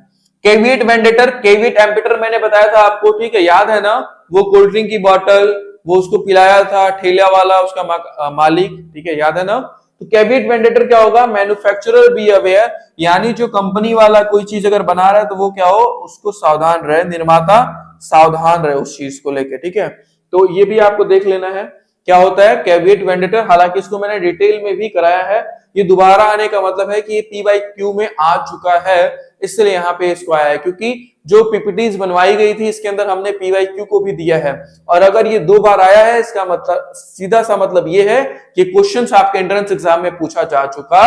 केविएट वेंडेटर, केविएट एम्पिटर मैंने बताया था आपको, ठीक है, याद है ना, वो कोल्ड ड्रिंक की बोतल, वो उसको पिलाया था ठेला वाला, उसका मालिक, ठीक है, याद है ना। तो कैविएट वेंडेटर क्या होगा, मैन्युफैक्चरर बी अवेयर, यानी जो कंपनी वाला कोई चीज अगर बना रहा है तो वो क्या हो, उसको सावधान रहे, निर्माता सावधान रहे उस चीज को लेके, ठीक है। तो ये भी आपको देख लेना है क्या होता है कैविएट वेंडेटर। हालांकि इसको मैंने डिटेल में भी कराया है, ये दोबारा आने का मतलब है कि ये पी/क्यू में आ चुका है, इसलिए यहाँ पे इसको आया है, क्योंकि जो पीपीटीज बनवाई गई थी इसके अंदर हमने पी/क्यू को भी दिया है। और अगर ये 2 बार आया है, इसका मतलब सीधा सा मतलब ये है कि क्वेश्चंस आपके एंट्रेंस एग्जाम में पूछा जा चुका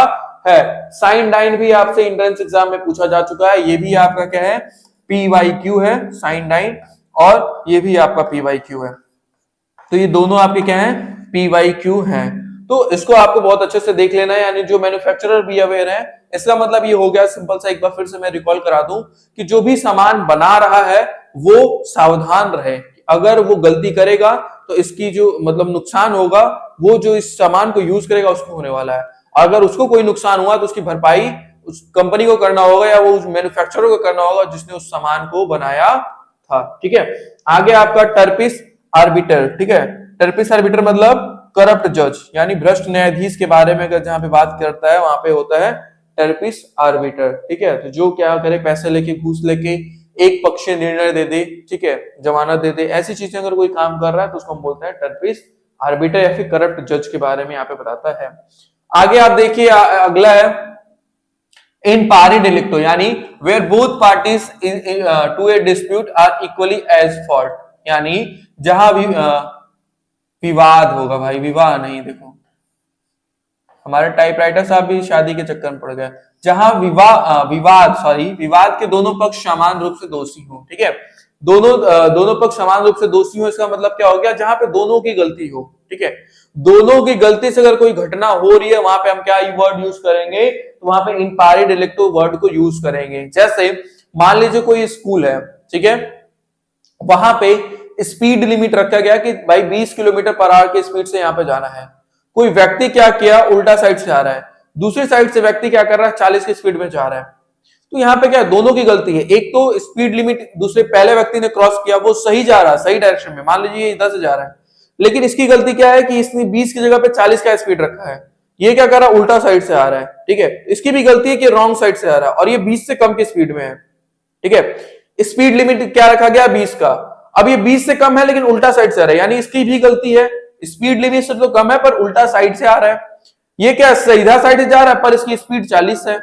है। साइन डाइन भी आपसे एंट्रेंस एग्जाम में पूछा जा चुका है, ये भी आपका क्या है, पी/क्यू है, साइन डाइन, और ये भी आपका पी/क्यू है। तो ये दोनों आपके क्या है, पी/क्यू हैं। तो इसको आपको बहुत अच्छे से देख लेना है, यानी जो मैन्युफैक्चरर बी अवेयर है, इसका मतलब ये हो गया सिंपल सा, एक बार फिर से मैं रिकॉल करा दूं कि जो भी सामान बना रहा है वो सावधान रहे, अगर वो गलती करेगा तो इसकी जो मतलब नुकसान होगा, वो जो इस सामान को यूज करेगा उसको होने वाला है। अगर उसको कोई नुकसान हुआ तो उसकी भरपाई उस कंपनी को करना होगा, या वो उस मैन्युफैक्चरर को करना होगा जिसने उस सामान को बनाया था, ठीक है। आगे आपका टर्पिस आर्बिटर, ठीक है। टर्पिस आर्बिटर मतलब करप्ट जज, यानी भ्रष्ट न्यायाधीश के बारे में अगर जहां पे बात करता है वहां पे होता है टर्पिस आर्बिटर, ठीक है। तो जो क्या करे, पैसे लेके, घूस लेके एक पक्षीय निर्णय दे दे, ठीक है, जमानत दे दे, ऐसी चीजें अगर कोई काम कर रहा है तो उसको हम बोलते हैं टर्पिस आर्बिटर, या फिर करप्ट जज के बारे में यहाँ पे बताता है। आगे आप देखिए अगला है इन पारी डिलिक्टो, यानी where both parties to a dispute are equally at fault, यानी जहां भी विवाद होगा, भाई विवाह नहीं, देखो हमारे टाइपराइटर साहब भी शादी के चक्कर में पड़ गए, जहां विवाद के दोनों पक्ष समान रूप से दोषी हो, ठीक है, दोनों पक्ष समान रूप से दोषी हो, इसका मतलब क्या हो गया, जहां पे दोनों की गलती हो, ठीक है, दोनों की गलती से अगर कोई घटना हो रही है, वहां पे हम क्या वर्ड यूज करेंगे, तो वहां पे इन पारी डिलिक्टो वर्ड को यूज करेंगे। जैसे मान लीजिए कोई स्कूल है, ठीक है, वहां पे स्पीड लिमिट रखा गया कि भाई 20 किलोमीटर पर आवर की स्पीड से यहां पे जाना है, कोई व्यक्ति क्या किया, उल्टा साइड से आ रहा है, दूसरी साइड से व्यक्ति क्या कर रहा है, 40 की स्पीड में जा रहा है, तो यहाँ पे क्या दोनों की गलती है, एक तो स्पीड लिमिट दूसरे पहले व्यक्ति ने क्रॉस किया, वो सही जा रहा है, सही डायरेक्शन में, मान लीजिए 10 से जा रहा है, लेकिन इसकी गलती क्या है कि इसने 20 की जगह पे 40 का स्पीड रखा है, ये क्या कर रहा है, उल्टा साइड से आ रहा है, ठीक है, इसकी भी गलती है कि रॉन्ग साइड से आ रहा है, और ये 20 से कम की स्पीड में है, ठीक है, स्पीड लिमिट क्या रखा गया, 20 का, अब ये 20 से कम है लेकिन उल्टा साइड से आ रहा है, यानी इसकी भी गलती है, स्पीड लिमिट से तो कम है पर उल्टा साइड से आ रहा है, ये क्या सीधा साइड से जा रहा है पर इसकी स्पीड 40 है,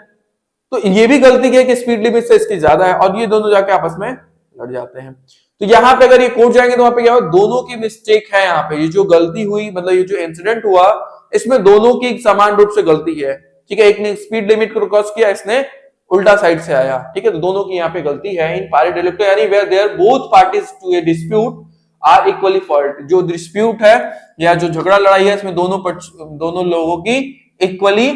तो ये भी गलती है कि स्पीड लिमिट से इसकी ज्यादा है, और ये दोनों जाके आपस में लड़ जाते हैं। तो यहाँ पे अगर ये कोर्ट जाएंगे तो वहां पे क्या होगा, दोनों की मिस्टेक है, यहाँ पे ये जो गलती हुई, मतलब ये जो इंसिडेंट हुआ, इसमें दोनों की समान रूप से गलती है, ठीक है, एक ने स्पीड लिमिट को क्रॉस किया, इसने उल्टा साइड से आया, ठीक है, तो दोनों की यहाँ पे गलती है इन पारी डिलिक्टो, यानी where there both parties to a dispute are equally fault, जो डिस्प्यूट है या जो झगड़ा लड़ाई है, इसमें दोनों लोगों की इक्वली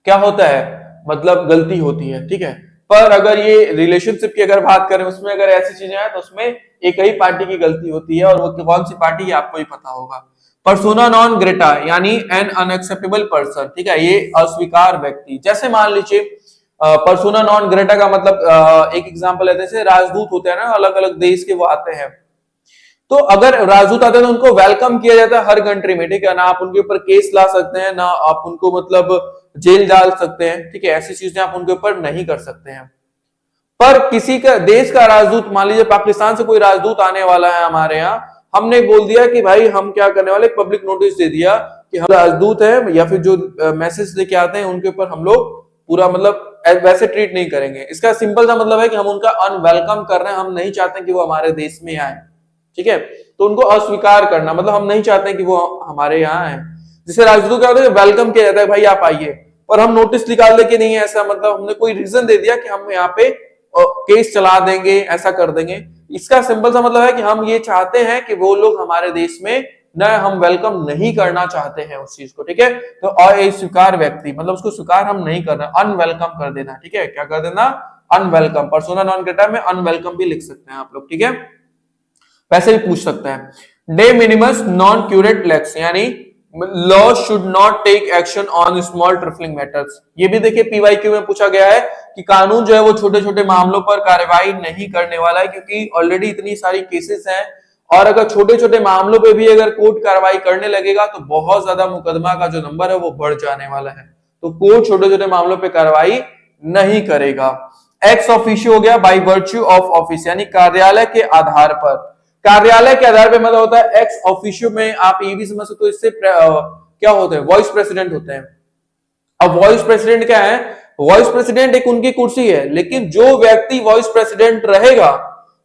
क्या होता है, मतलब गलती होती है, ठीक है, पर अगर ये रिलेशनशिप की अगर बात करें, उसमें अगर ऐसी चीजें हैं तो उसमें एक ही पार्टी की गलती होती है, और वो कौन सी पार्टी है आपको ही पता होगा। पर्सोना नॉन ग्रेटा, यानी एन अनएक्सेप्टेबल पर्सन, ठीक है, ये अस्वीकार व्यक्ति, जैसे मान लीजिए पर्सोना नॉन ग्रेटा का मतलब एक एग्जांपल है, जैसे राजदूत होते हैं ना, अलग अलग देश के वो आते हैं, तो अगर राजदूत आते हैं तो उनको वेलकम किया जाता है हर कंट्री में, ठीक है ना, आप उनके ऊपर केस ला सकते हैं ना, आप उनको मतलब जेल डाल सकते हैं, ठीक है, ऐसी चीजें आप उनके ऊपर नहीं कर सकते हैं। पर किसी का देश का राजदूत, मान लीजिए पाकिस्तान से कोई राजदूत आने वाला है हमारे यहाँ, हमने बोल दिया कि भाई हम क्या करने वाले, पब्लिक नोटिस दे दिया कि हम राजदूत है, या फिर जो मैसेज लेके आते हैं उनके ऊपर हम लोग पूरा मतलब वैसे ट्रीट नहीं करेंगे, इसका सिंपल सा मतलब है कि हम उनका अनवेलकम कर रहे हैं, हम नहीं चाहते कि वो हमारे देश में आए, ठीक है, तो उनको अस्वीकार करना, मतलब हम नहीं चाहते कि वो हमारे यहाँ आए। जिसे राजदूत क्या होता है, वेलकम किया जाता है, भाई आप आइए, और हम नोटिस निकाल दे कि नहीं है ऐसा, मतलब हमने कोई रीजन दे दिया कि हम यहाँ पे केस चला देंगे, ऐसा कर देंगे, इसका सिंपल सा मतलब है कि हम ये चाहते हैं कि वो लोग हमारे देश में न, हम वेलकम नहीं करना चाहते हैं उस चीज को, ठीक है, तो अस्वीकार व्यक्ति मतलब उसको स्वीकार हम नहीं करना, अनवेलकम कर देना, ठीक है, क्या कर देना, अनवेलकम, पर्सोना नॉन ग्रेटा में अनवेलकम भी लिख सकते हैं आप लोग, ठीक है, वैसे भी पूछ सकते हैं। डे मिनिमस नॉन क्यूरेट लेक्स, यानी law should not take action on small trifling matters, ये भी देखिए पीवाईक्यू में पूछा गया है कि कानून जो है वो छोटे छोटे मामलों पर कार्रवाई नहीं करने वाला है, क्योंकि ऑलरेडी इतनी सारी केसेस हैं, और अगर छोटे छोटे मामलों पे भी अगर कोर्ट कार्रवाई करने लगेगा तो बहुत ज्यादा मुकदमा का जो नंबर है वो बढ़ जाने वाला है, तो कोर्ट छोटे छोटे मामलों पे कार्रवाई नहीं करेगा। एक्स ऑफिशियो हो गया बाय वर्च्यू ऑफ ऑफिस, यानी कार्यालय के आधार पर, कार्यालय के आधार पे मतलब होता है एक्स ऑफिशियो में, आप ये भी समझ सकते हो, इससे क्या होते हैं, वॉइस प्रेसिडेंट होते हैं। अब वॉइस प्रेसिडेंट क्या है, वॉइस प्रेसिडेंट एक उनकी कुर्सी है, लेकिन जो व्यक्ति वॉइस प्रेसिडेंट रहेगा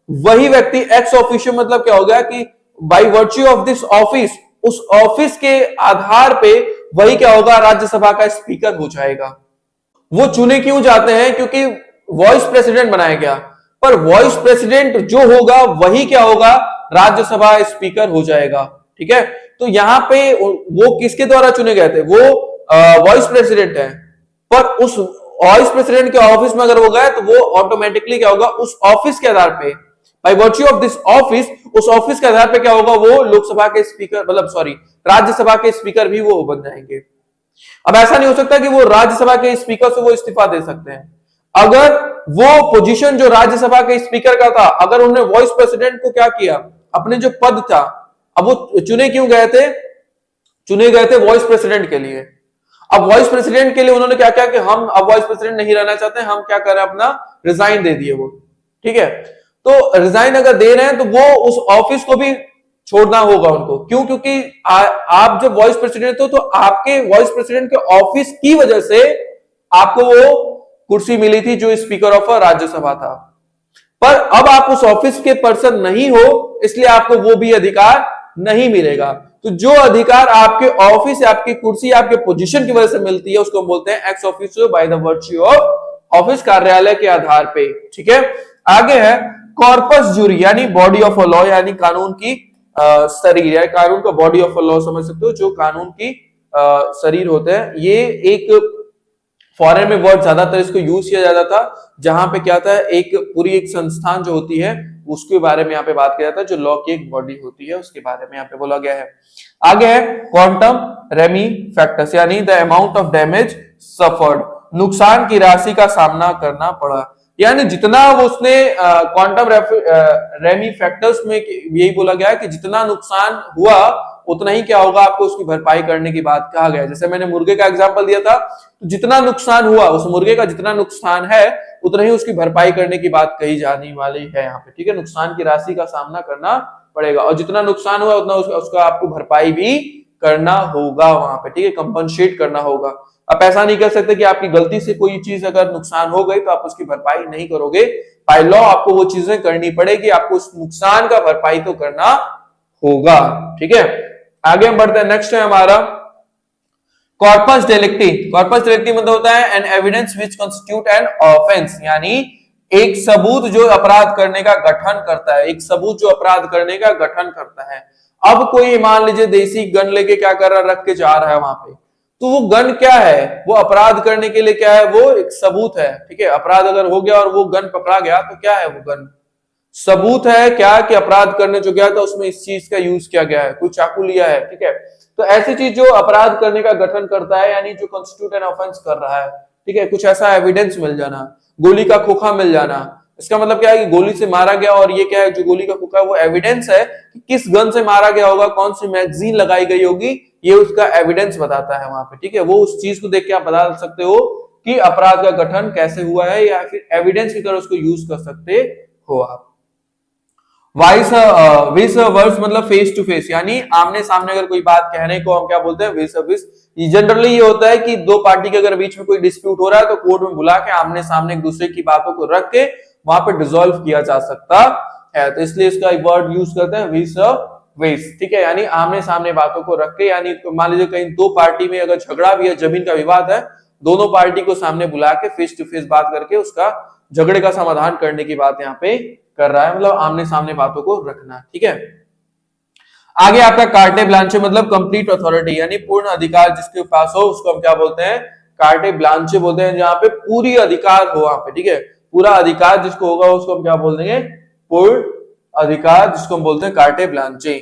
वही व्यक्ति एक्स ऑफिशियो, मतलब क्या हो गया कि by virtue of this office, उस ऑफिस के आधार पे वही क्या होगा, राज्यसभा का स्पीकर हो जाएगा। वो चुने क्यों जाते हैं, क्योंकि वॉइस प्रेसिडेंट बनाया गया, पर वॉइस प्रेसिडेंट जो होगा वही क्या होगा, राज्यसभा स्पीकर हो जाएगा, ठीक है, तो यहां पे वो किसके द्वारा चुने गए थे, वो वॉइस प्रेसिडेंट है, पर उस वॉइस प्रेसिडेंट के ऑफिस में अगर वो गए तो वो ऑटोमेटिकली क्या होगा, उस ऑफिस के आधार पे, by virtue of this office, उस ऑफिस के आधार पे क्या होगा, वो लोकसभा के स्पीकर, मतलब सॉरी राज्यसभा के स्पीकर भी वो बन जाएंगे। अब ऐसा नहीं हो सकता कि वो राज्यसभा के स्पीकर से वो इस्तीफा दे सकते हैं, अगर वो पोजीशन जो राज्यसभा के स्पीकर का था, अगर उन्होंने वॉइस प्रेसिडेंट को क्या किया, अपने जो पद था, अब वो चुने क्यों गए थे, चुने गए थे वॉइस प्रेसिडेंट के लिए। अब वॉइस प्रेसिडेंट के लिए उन्होंने क्या किया कि हम अब वॉइस प्रेसिडेंट नहीं रहना चाहते, हम क्या कर रहे हैं, अपना रिजाइन दे दिए वो, ठीक है, तो रिजाइन अगर दे रहे हैं तो वो उस ऑफिस को भी छोड़ना होगा उनको। क्यों? क्योंकि आप जब वाइस प्रेसिडेंट हो तो आपके वाइस प्रेसिडेंट के ऑफिस की वजह से आपको वो कुर्सी मिली थी जो स्पीकर ऑफ राज्यसभा था। पर अब आप उस ऑफिस के पर्सन नहीं हो, इसलिए आपको वो भी अधिकार नहीं मिलेगा। तो जो अधिकार आपके ऑफिस, आपकी कुर्सी, आपके पोजीशन की वजह से मिलती है उसको हम बोलते हैं ex officio by the virtue of office, कार्यालय के आधार पे। ठीक है, आगे है कॉर्पस जूरी यानी बॉडी ऑफ अ लॉ, यानी कानून की शरीर या कानून का बॉडी ऑफ अ लॉ समझ सकते हो, जो कानून की शरीर होते हैं। ये एक फॉरेन में वर्ड ज्यादातर इसको यूज किया जाता था, जहां पे क्या था, एक पूरी एक संस्थान जो होती है उसके बारे में यहाँ पे बात किया जाता है, जो लॉ की एक बॉडी होती है उसके बारे में यहाँ पे बोला गया है। आगे है क्वांटम रेमी फैक्टर्स यानी the amount of damage suffered, नुकसान की राशि का सामना करना पड़ा। यानी जितना वो उसने क्वांटम रेमी फैक्टर्स में यही बोला गया है कि जितना नुकसान हुआ उतना ही क्या होगा, आपको उसकी भरपाई करने की बात कहा गया है। जैसे मैंने मुर्गे का एग्जांपल दिया था, तो जितना नुकसान हुआ उस मुर्गे का जितना नुकसान है उतना ही उसकी भरपाई करने की बात कही जाने वाली है यहाँ पे। ठीक है, नुकसान की राशि का सामना करना पड़ेगा और जितना नुकसान हुआ उतना उसका आपको भरपाई भी करना होगा वहां पे। ठीक है, कंपनसेट करना होगा। आप ऐसा नहीं कर सकते कि आपकी गलती से कोई चीज अगर नुकसान हो गई तो आप उसकी भरपाई नहीं करोगे। बाय लॉ आपको वो चीजें करनी पड़ेगी, आपको उस नुकसान का भरपाई तो करना होगा। ठीक है, आगे हम बढ़ते हैं। नेक्स्ट है हमारा कॉर्पस डेलिक्टी। कॉर्पस डेलिक्टी मतलब होता है an evidence which constitute an offence, यानी एक सबूत जो अपराध करने का गठन करता है, एक सबूत जो अपराध करने का गठन करता है। अब कोई मान लीजिए देसी गन लेके क्या कर रहा, रख के जा रहा है वहां पे, तो वो गन क्या है, वो अपराध करने के लिए क्या है, वो एक सबूत है। ठीक है, अपराध अगर हो गया और वो गन पकड़ा गया तो क्या है, वो गन सबूत है क्या कि अपराध करने जो गया था उसमें इस चीज का यूज किया गया है, कोई चाकू लिया है। ठीक है, तो ऐसी चीज जो अपराध करने का गठन करता है, यानी जो कॉन्स्टिट्यूट एन ऑफेंस कर रहा है। ठीक है, कुछ ऐसा एविडेंस मिल जाना, गोली का खोखा मिल जाना, इसका मतलब क्या है कि गोली से मारा गया और ये क्या है, जो गोली का खोखा है वो एविडेंस है कि किस गन से मारा गया होगा, कौन सी मैगजीन लगाई गई होगी, ये उसका एविडेंस बताता है वहां पे। ठीक है, वो उस चीज को देख के आप बता सकते हो कि अपराध का गठन कैसे हुआ है, या फिर एविडेंस की तरह उसको यूज कर सकते हो आप। वाइस विस वर्स मतलब फेस टू फेस, यानी आमने सामने अगर कोई बात कहने को हम क्या बोलते हैं, विस विस। जनरली ये होता है कि दो पार्टी के अगर बीच में कोई डिस्प्यूट हो रहा है तो कोर्ट में बुला के आमने सामने एक दूसरे की बातों को रख के वहां पे डिसॉल्व किया जा सकता है, तो इसलिए इसका वर्ड यूज करते हैं विस विस। ठीक है, यानी आमने सामने बातों को रख के, यानी मान लीजिए कहीं दो पार्टी में अगर झगड़ा भी है, जमीन का विवाद है, दोनों पार्टी को सामने बुला के फेस टू फेस बात करके उसका झगड़े का समाधान करने की बात यहाँ पे कर रहा है, मतलब आमने सामने बातों को रखना। ठीक है, आगे आपका कार्टे ब्लांचे मतलब कंप्लीट अथॉरिटी, यानी पूर्ण अधिकार जिसके पास हो उसको हम क्या बोलते हैं, कार्टे ब्लांचे बोलते हैं, जहां पे पूरी अधिकार हो वहां पे। ठीक है, पूरा अधिकार जिसको होगा उसको हम क्या बोल देंगे, पूर्ण अधिकार, जिसको हम बोलते हैं कार्टे ब्लांचे।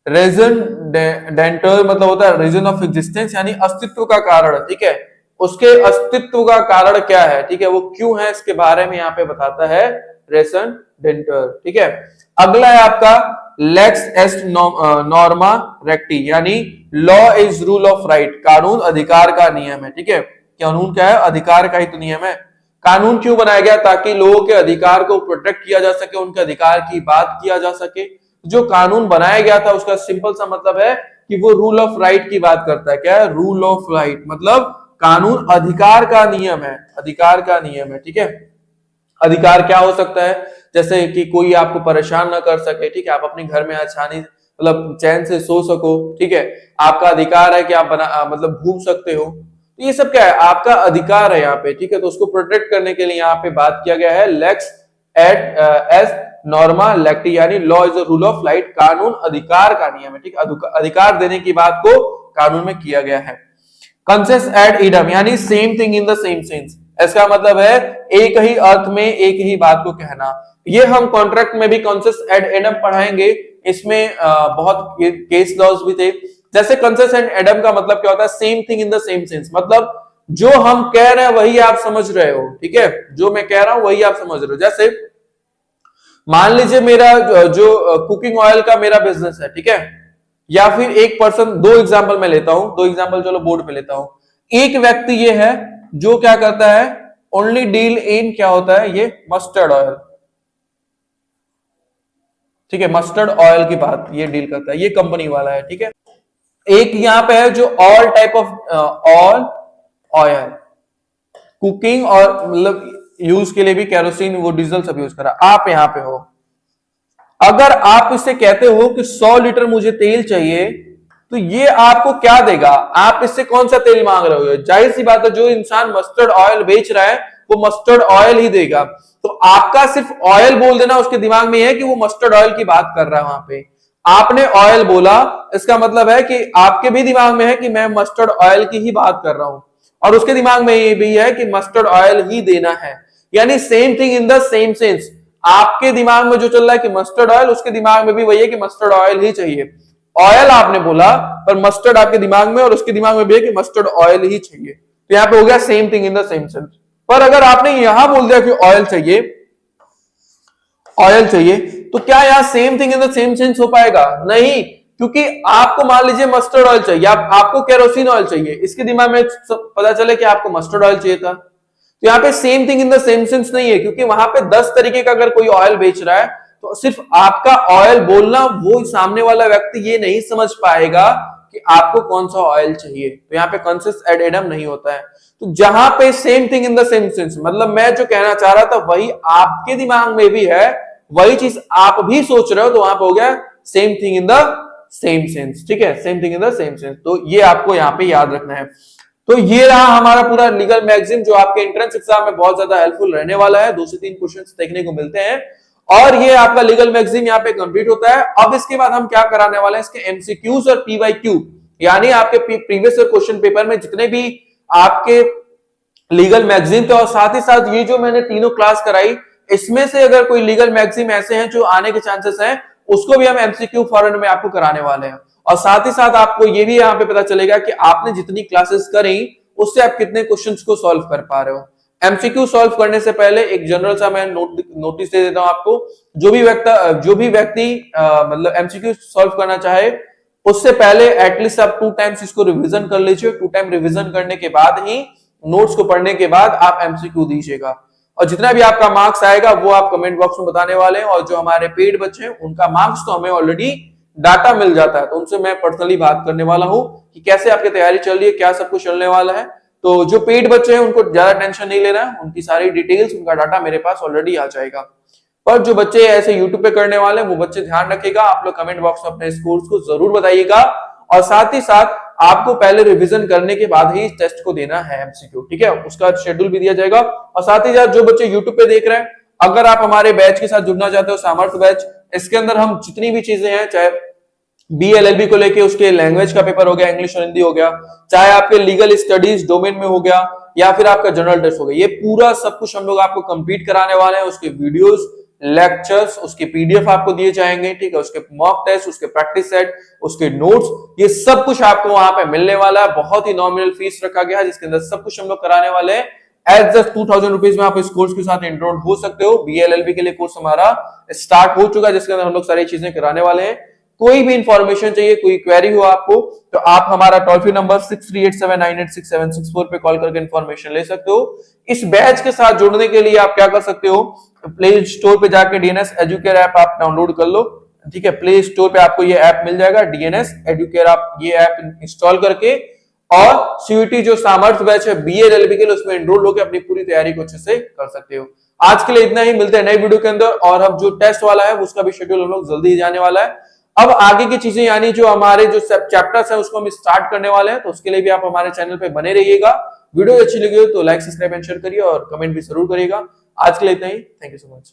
रीजन डेंटर मतलब होता है रीजन ऑफ एग्जिस्टेंस, यानी अस्तित्व का कारण। ठीक है, उसके अस्तित्व का कारण क्या है, ठीक है, वो क्यों है, इसके बारे में यहाँ पे बताता है रेसन डेंटर। ठीक है, अगला है आपका लेक्स एस्ट नॉर्मा रेक्टी, यानी law is rule of right, कानून अधिकार का नियम है। ठीक है, कानून क्या है, अधिकार का ही तो नियम है। कानून क्यों बनाया गया, ताकि लोगों के अधिकार को प्रोटेक्ट किया जा सके, उनके अधिकार की बात किया जा सके। जो कानून बनाया गया था उसका सिंपल सा मतलब है कि वो रूल ऑफ राइट की बात करता है। क्या है, रूल ऑफ राइट मतलब कानून अधिकार का नियम है, अधिकार का नियम है। ठीक है, अधिकार क्या हो सकता है, जैसे कि कोई आपको परेशान ना कर सके। ठीक है, आप अपने घर में आसानी मतलब चैन से सो सको। ठीक है, आपका अधिकार है कि आप मतलब घूम सकते हो, तो ये सब क्या है, आपका अधिकार है यहाँ पे। ठीक है, तो उसको प्रोटेक्ट करने के लिए यहाँ पे बात किया गया है लेक्स एट एस नॉर्मा लेक्टी, यानी law is the rule of right, कानून अधिकार का नियम है। ठीक है, अधिकार देने की बात को कानून में किया गया है। कंसेस एड इडम, यानी same thing in the same sense, इसका मतलब है एक ही अर्थ में एक ही बात को कहना। ये हम कॉन्ट्रैक्ट में भी कंसेस एड इडम पढ़ाएंगे, इसमें बहुत केस लॉज भी थे। जैसे कंसेस एड इडम का मतलब क्या होता है, same thing in the same sense, मतलब जो हम कह रहे हैं वही आप समझ रहे हो। ठीक है, जो मैं कह रहा हूं वही आप समझ रहे हो। जैसे मान लीजिए मेरा जो कुकिंग ऑयल का मेरा बिजनेस है, ठीक है, या फिर एक पर्सन, दो एग्जांपल मैं लेता हूं, दो एग्जांपल चलो बोर्ड पे लेता हूं। एक व्यक्ति ये है जो क्या करता है, ओनली डील इन क्या होता है, ये मस्टर्ड ऑयल। ठीक है, मस्टर्ड ऑयल की बात ये डील करता है, ये कंपनी वाला है। ठीक है, एक यहाँ पे है जो all type of all oil, cooking और मतलब यूज के लिए भी केरोसिन वो डीजल सब यूज करा। आप यहाँ पे हो, अगर आप इससे कहते हो कि 100 लीटर मुझे तेल चाहिए, तो ये आपको क्या देगा? आप इससे कौन सा तेल मांग रहे हो? जाहिर सी बात है, जो इंसान मस्टर्ड ऑयल बेच रहा है वो मस्टर्ड ऑयल ही देगा। तो आपका सिर्फ ऑयल बोल देना उसके दिमाग में है कि वो मस्टर्ड ऑयल की बात कर रहा है। वहां पे आपने ऑयल बोला, इसका मतलब है कि आपके भी दिमाग में है कि मैं मस्टर्ड ऑयल की ही बात कर रहा हूं, और उसके दिमाग में ये भी है कि मस्टर्ड ऑयल ही देना है। यानी same thing in the same sense, आपके दिमाग में जो चल रहा है कि मस्टर्ड ऑयल, उसके दिमाग में भी वही है कि मस्टर्ड ऑयल ही चाहिए। ऑयल आपने बोला पर मस्टर्ड आपके दिमाग में और उसके दिमाग में भी है कि मस्टर्ड ऑयल ही चाहिए। तो यहां पे हो गया same thing in the same sense. पर अगर आपने यहां बोल दिया कि ऑयल चाहिए, ऑयल चाहिए, तो क्या यहां same thing in the same sense हो पाएगा? नहीं, क्योंकि आपको मान लीजिए मस्टर्ड ऑयल चाहिए, आपको केरोसिन ऑयल चाहिए, इसके दिमाग में पता चले कि आपको मस्टर्ड ऑयल चाहिए था। तो यहाँ पे same thing in the same sense नहीं है, क्योंकि वहां पे 10 तरीके का अगर कोई ऑयल बेच रहा है तो सिर्फ आपका ऑयल बोलना वो सामने वाला व्यक्ति ये नहीं समझ पाएगा कि आपको कौन सा ऑयल चाहिए। तो यहाँ पे कॉन्सियस एड एडम नहीं होता है। तो जहां पे same thing in the same sense, मतलब मैं जो कहना चाह रहा था वही आपके दिमाग में भी है, वही चीज आप भी सोच रहे हो, तो वहां पे हो गया same thing in the same sense. ठीक है, same thing in the same sense. तो ये आपको यहाँ पे याद रखना है। तो ये रहा हमारा पूरा लीगल मैगजीन, जो आपके एंट्रेंस एग्जाम में बहुत ज्यादा हेल्पफुल रहने वाला है। 2 से 3 क्वेश्चंस देखने को मिलते हैं, और ये आपका लीगल मैगजीन यहाँ पे कंप्लीट होता है। अब इसके बाद हम क्या कराने वाले हैं, इसके एमसीक्यूज और पीवाईक्यू, यानी आपके प्रीवियस क्वेश्चन पेपर में जितने भी आपके लीगल मैगजीन थे, और साथ ही साथ ये जो मैंने तीनों क्लास कराई, इसमें से अगर कोई लीगल मैगजीन ऐसे हैं जो आने के चांसेस हैं, उसको भी हम एमसीक्यू फॉरन में आपको कराने वाले हैं। और साथ ही साथ आपको ये भी यहाँ पे पता चलेगा कि आपने जितनी क्लासेस करी उससे आप कितने क्वेश्चंस को सॉल्व कर पा रहे हो। एमसीक्यू सॉल्व करने से पहले एक जनरल सा मैं नोटिस दे देता हूं आपको। जो भी व्यक्ति मतलब एमसीक्यू सॉल्व करना चाहे, उससे पहले एटलीस्ट आप 2 टाइम्स इसको रिवीजन कर लीजिए। 2 टाइम रिवीजन करने के बाद ही, नोट्स को पढ़ने के बाद आप एमसीक्यू दीजिएगा। और जितना भी आपका मार्क्स आएगा वो आप कमेंट बॉक्स में बताने वाले हैं। और जो हमारे पेड बच्चे हैं उनका मार्क्स तो हमें ऑलरेडी डाटा मिल जाता है, तो उनसे मैं पर्सनली बात करने वाला हूं कि कैसे आपकी तैयारी चल रही है, क्या सब कुछ चलने वाला है। तो जो पेड बच्चे हैं उनको ज्यादा टेंशन नहीं लेना है, उनकी सारी डिटेल्स, उनका डाटा मेरे पास ऑलरेडी आ जाएगा। पर जो बच्चे ऐसे यूट्यूब पे करने वाले हैं वो बच्चे ध्यान रखिएगा, आप लोग कमेंट बॉक्स में अपने स्कोर्स को जरूर बताइएगा। और साथ ही साथ आपको पहले रिवीजन करने के बाद ही टेस्ट को देना है एमसीक्यू। ठीक है, उसका शेड्यूल भी दिया जाएगा। और साथ ही साथ जो बच्चे यूट्यूब पे देख रहे हैं, अगर आप हमारे बैच के साथ जुड़ना चाहते हो, सामर्थ्य बैच, इसके अंदर हम जितनी भी चीजें हैं, चाहे बीएलएलबी को लेके उसके लैंग्वेज का पेपर हो गया, इंग्लिश और हिंदी हो गया, चाहे आपके लीगल स्टडीज डोमेन में हो गया, या फिर आपका जनरल टेस्ट हो गया, ये पूरा सब कुछ हम लोग आपको कंप्लीट कराने वाले हैं। उसके वीडियोस, लेक्चर्स, उसके पीडीएफ आपको दिए जाएंगे। ठीक है, उसके मॉक टेस्ट, उसके प्रैक्टिस सेट, उसके नोट्स, ये सब कुछ आपको वहां पे मिलने वाला है। बहुत ही नॉमिनल फीस रखा गया है, जिसके अंदर सब कुछ हम लोग कराने वाले हैं। एट जस्ट 2000 रुपीज में आप इस कोर्स के साथ एनरोल हो सकते हो। बीएलएलबी के लिए कोर्स हमारा स्टार्ट हो चुका है, जिसके अंदर हम लोग सारी चीजें कराने वाले हैं। कोई भी इंफॉर्मेशन चाहिए, कोई क्वेरी हो आपको, तो आप हमारा टोल फ्री नंबर 6387986764 पे कॉल करके इंफॉर्मेशन ले सकते हो। इस बैच के साथ जुड़ने के लिए आप क्या कर सकते हो, प्ले स्टोर पे जाके डीएनएस एजुकेयर ऐप आप डाउनलोड कर लो। ठीक है, प्ले स्टोर पे आपको ये ऐप मिल जाएगा, डीएनएस एजुकेयर। आप ये ऐप इंस्टॉल करके और सीयूटी जो सामर्थ्य बैच है बीएलएलबी के लिए, उसमें एनरोल होकर अपनी पूरी तैयारी को अच्छे से कर सकते हो। आज के लिए इतना ही, मिलते हैं नई वीडियो के अंदर। और हम जो टेस्ट वाला है उसका भी शेड्यूल हम लोग जल्दी ही जाने वाला है। अब आगे की चीजें, यानी जो हमारे जो चैप्टर्स हैं उसको हम स्टार्ट करने वाले हैं, तो उसके लिए भी आप हमारे चैनल पे बने रहिएगा। वीडियो अच्छी लगी हो तो लाइक, सब्सक्राइब एंड शेयर करिए, और कमेंट भी जरूर करिएगा। आज के लिए इतना ही, थैंक यू सो मच।